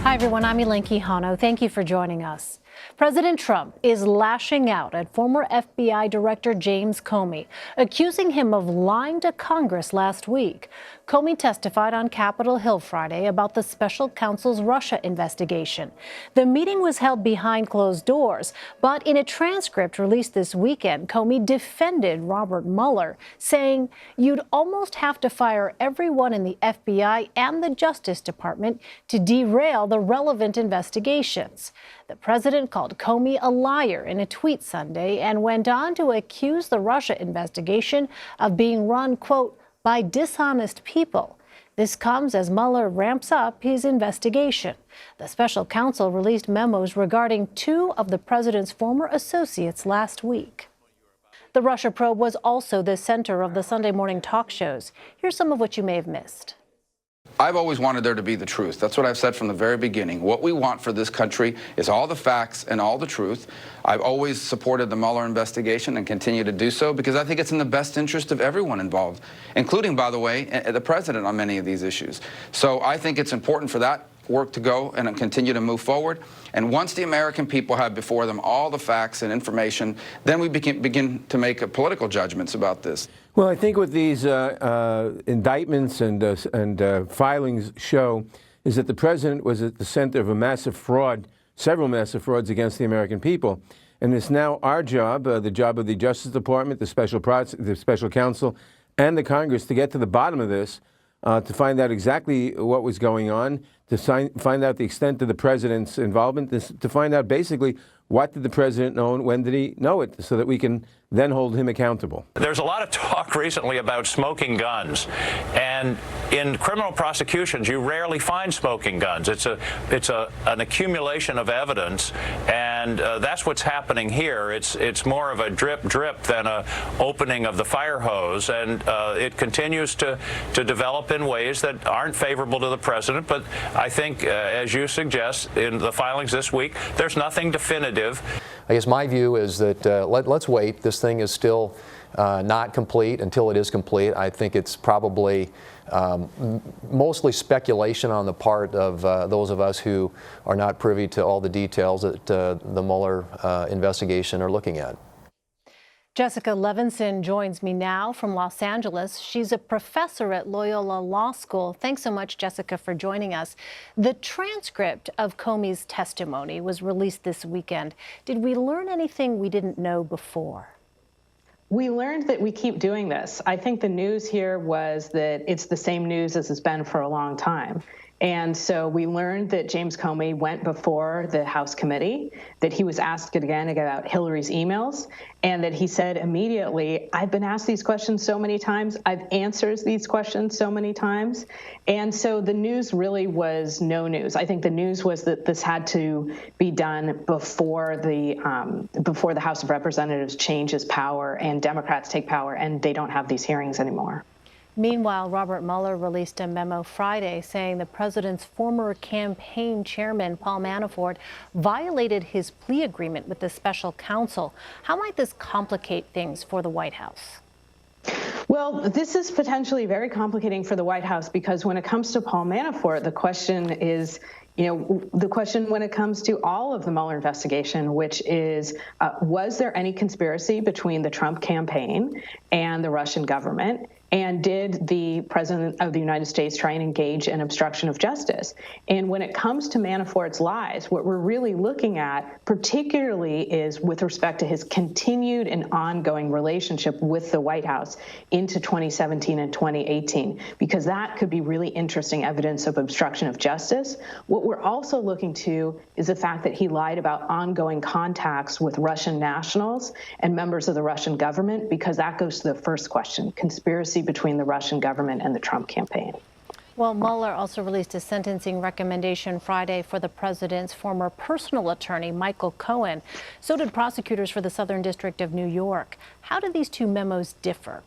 Hi, everyone. I'm Elaine Quijano. Thank you for joining us. President Trump is lashing out at former FBI Director James Comey, accusing him of lying to Congress last week. Comey testified on Capitol Hill Friday about the special counsel's Russia investigation. The meeting was held behind closed doors, but in a transcript released this weekend, Comey defended Robert Mueller, saying, "You'd almost have to fire everyone in the FBI and the Justice Department to derail the relevant investigations." The president called Comey a liar in a tweet Sunday and went on to accuse the Russia investigation of being run, quote, by dishonest people. This comes as Mueller ramps up his investigation. The special counsel released memos regarding two of the president's former associates last week. The Russia probe was also the center of the Sunday morning talk shows. Here's some of what you may have missed. I've always wanted there to be the truth. That's what I've said from the very beginning. What we want for this country is all the facts and all the truth. I've always supported the Mueller investigation and continue to do so because I think it's in the best interest of everyone involved, including, by the way, the president on many of these issues. So I think it's important for that work to go and continue to move forward. And once the American people have before them all the facts and information, then we begin to make political judgments about this. Well, I think what these indictments and filings show is that the president was at the center of a massive fraud, several massive frauds against the American people. And it's now our job, the job of the Justice Department, the special counsel, and the Congress to get to the bottom of this, to find out exactly what was going on, to find out the extent of the president's involvement, to find out basically what did the president know and when did he know it, so that we can then hold him accountable. There's a lot of talk recently about smoking guns, and in criminal prosecutions you rarely find smoking guns. It's an accumulation of evidence, and that's what's happening here. It's more of a drip than a opening of the fire hose, and it continues to develop in ways that aren't favorable to the president. But I think, as you suggest in the filings this week, there's nothing definitive. I guess my view is that let's wait. This thing is still not complete until it is complete. I think it's probably mostly speculation on the part of those of us who are not privy to all the details that the Mueller investigation are looking at. Jessica Levinson joins me now from Los Angeles. She's a professor at Loyola Law School. Thanks so much, Jessica, for joining us. The transcript of Comey's testimony was released this weekend. Did we learn anything we didn't know before? We learned that we keep doing this. I think the news here was that it's the same news as it's been for a long time. And so we learned that James Comey went before the House committee, that he was asked again about Hillary's emails, and that he said immediately, I've been asked these questions so many times, I've answered these questions so many times. And so the news really was no news. I think the news was that this had to be done before the House of Representatives changes power and Democrats take power, and they don't have these hearings anymore. Meanwhile, Robert Mueller released a memo Friday saying the president's former campaign chairman, Paul Manafort, violated his plea agreement with the special counsel. How might this complicate things for the White House? Well, this is potentially very complicating for the White House because when it comes to Paul Manafort, the question is, the question when it comes to all of the Mueller investigation, which is, was there any conspiracy between the Trump campaign and the Russian government? And did the president of the United States try and engage in obstruction of justice? And when it comes to Manafort's lies, what we're really looking at particularly is with respect to his continued and ongoing relationship with the White House into 2017 and 2018, because that could be really interesting evidence of obstruction of justice. What we're also looking to is the fact that he lied about ongoing contacts with Russian nationals and members of the Russian government, because that goes to the first question, conspiracy between the Russian government and the Trump campaign. Well, Mueller also released a sentencing recommendation Friday for the president's former personal attorney, Michael Cohen. So did prosecutors for the Southern District of New York. How do these two memos differ?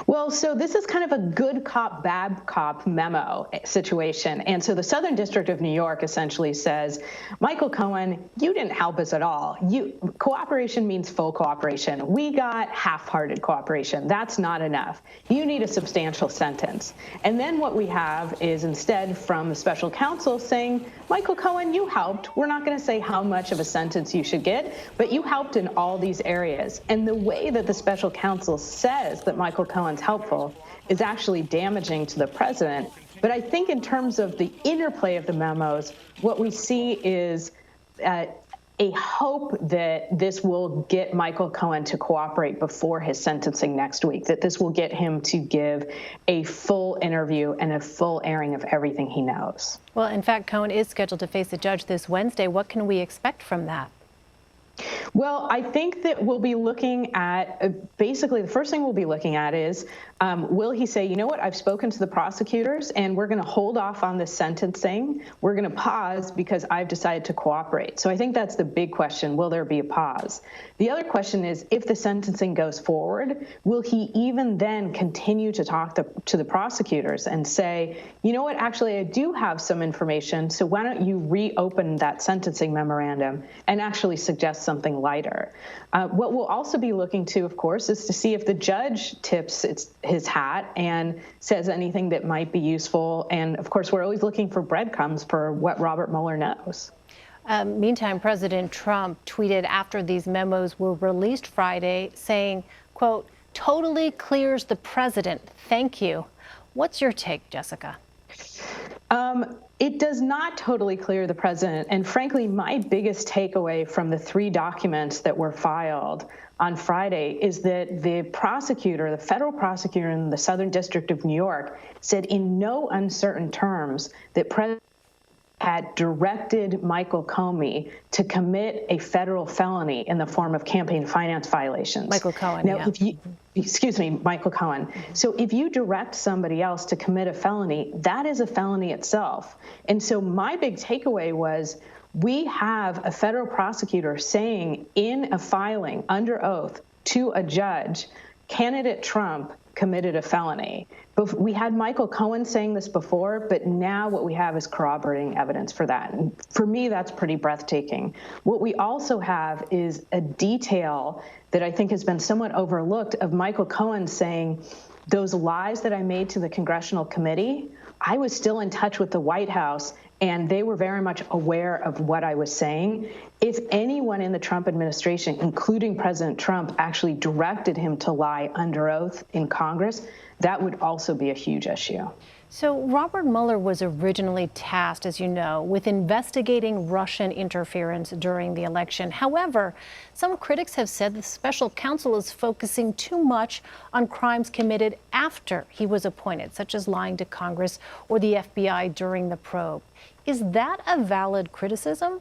Well, so this is kind of a good cop, bad cop memo situation. And so the Southern District of New York essentially says, Michael Cohen, you didn't help us at all. Cooperation means full cooperation. We got half-hearted cooperation. That's not enough. You need a substantial sentence. And then what we have is instead from the special counsel saying, Michael Cohen, you helped. We're not going to say how much of a sentence you should get, but you helped in all these areas. And the way that the special counsel says that Michael Cohen's helpful is actually damaging to the president. But I think in terms of the interplay of the memos, what we see is a hope that this will get Michael Cohen to cooperate before his sentencing next week, that this will get him to give a full interview and a full airing of everything he knows. Well, in fact, Cohen is scheduled to face a judge this Wednesday. What can we expect from that? Well, I think that we'll be looking at, basically the first thing we'll be looking at is, will he say, you know what, I've spoken to the prosecutors and we're going to hold off on this sentencing. We're going to pause because I've decided to cooperate. So I think that's the big question. Will there be a pause? The other question is, if the sentencing goes forward, will he even then continue to talk to the prosecutors and say, you know what, actually, I do have some information, so why don't you reopen that sentencing memorandum and actually suggest something lighter? What we'll also be looking to, of course, is to see if the judge tips his hat and says anything that might be useful. And of course, we're always looking for breadcrumbs for what Robert Mueller knows. Meantime, President Trump tweeted after these memos were released Friday saying, quote, totally clears the president. Thank you. What's your take, Jessica? It does not totally clear the president. And frankly, my biggest takeaway from the 3 documents that were filed on Friday is that the prosecutor, the federal prosecutor in the Southern District of New York, said in no uncertain terms that President had directed Michael Comey to commit a federal felony in the form of campaign finance violations. Michael Cohen, now, yeah. Michael Cohen. So if you direct somebody else to commit a felony, that is a felony itself. And so my big takeaway was we have a federal prosecutor saying in a filing under oath to a judge, candidate Trump committed a felony. But we had Michael Cohen saying this before, but now what we have is corroborating evidence for that. And for me, that's pretty breathtaking. What we also have is a detail that I think has been somewhat overlooked of Michael Cohen saying, those lies that I made to the congressional committee, I was still in touch with the White House and they were very much aware of what I was saying. If anyone in the Trump administration, including President Trump, actually directed him to lie under oath in Congress, that would also be a huge issue. So Robert Mueller was originally tasked, as you know, with investigating Russian interference during the election. However, some critics have said the special counsel is focusing too much on crimes committed after he was appointed, such as lying to Congress or the FBI during the probe. Is that a valid criticism?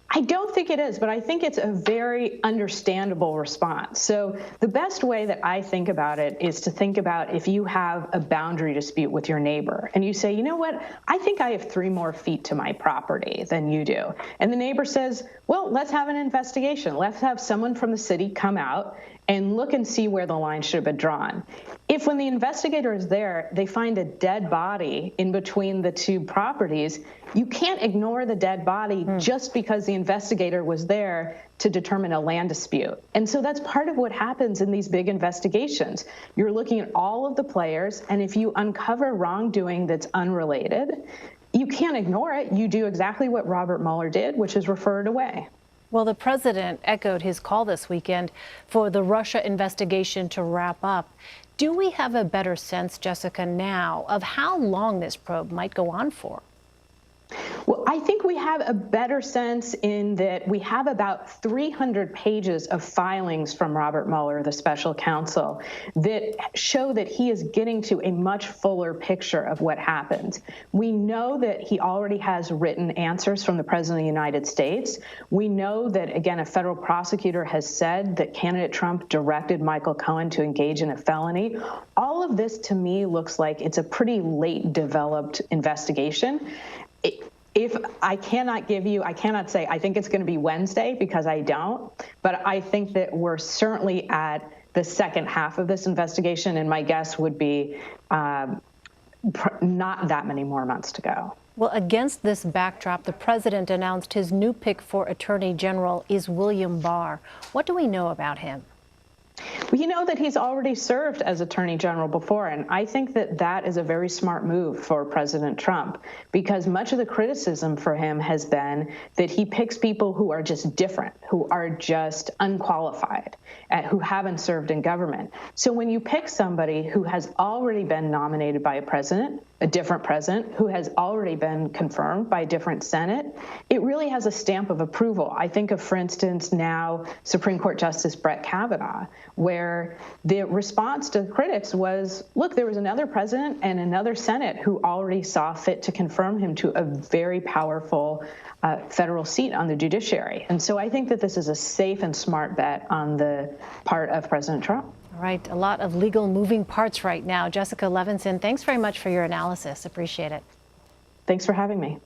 I don't think it is, but I think it's a very understandable response. So the best way that I think about it is to think about if you have a boundary dispute with your neighbor and you say, you know what, I think I have 3 more feet to my property than you do. And the neighbor says, well, let's have an investigation. Let's have someone from the city come out and look and see where the line should have been drawn. If when the investigator is there, they find a dead body in between the 2 properties, you can't ignore the dead body just because the investigator was there to determine a land dispute. And so that's part of what happens in these big investigations. You're looking at all of the players, and if you uncover wrongdoing that's unrelated, you can't ignore it. You do exactly what Robert Mueller did, which is refer it away. Well, the president echoed his call this weekend for the Russia investigation to wrap up. Do we have a better sense, Jessica, now of how long this probe might go on for? Well, I think we have a better sense in that we have about 300 pages of filings from Robert Mueller, the special counsel, that show that he is getting to a much fuller picture of what happened. We know that he already has written answers from the President of the United States. We know that, again, a federal prosecutor has said that candidate Trump directed Michael Cohen to engage in a felony. All of this, to me, looks like it's a pretty late developed investigation. If I cannot say I think it's going to be Wednesday because I don't, but I think that we're certainly at the second half of this investigation, and my guess would be not that many more months to go. Well, against this backdrop, the president announced his new pick for Attorney General is William Barr. What do we know about him? We know that he's already served as Attorney General before, and I think that that is a very smart move for President Trump, because much of the criticism for him has been that he picks people who are just different, who are just unqualified, who haven't served in government. So when you pick somebody who has already been nominated by a different president, who has already been confirmed by a different Senate, it really has a stamp of approval. I think of, for instance, now Supreme Court Justice Brett Kavanaugh, where the response to critics was, look, there was another president and another Senate who already saw fit to confirm him to a very powerful federal seat on the judiciary. And so I think that this is a safe and smart bet on the part of President Trump. All right, a lot of legal moving parts right now. Jessica Levinson, thanks very much for your analysis. Appreciate it. Thanks for having me.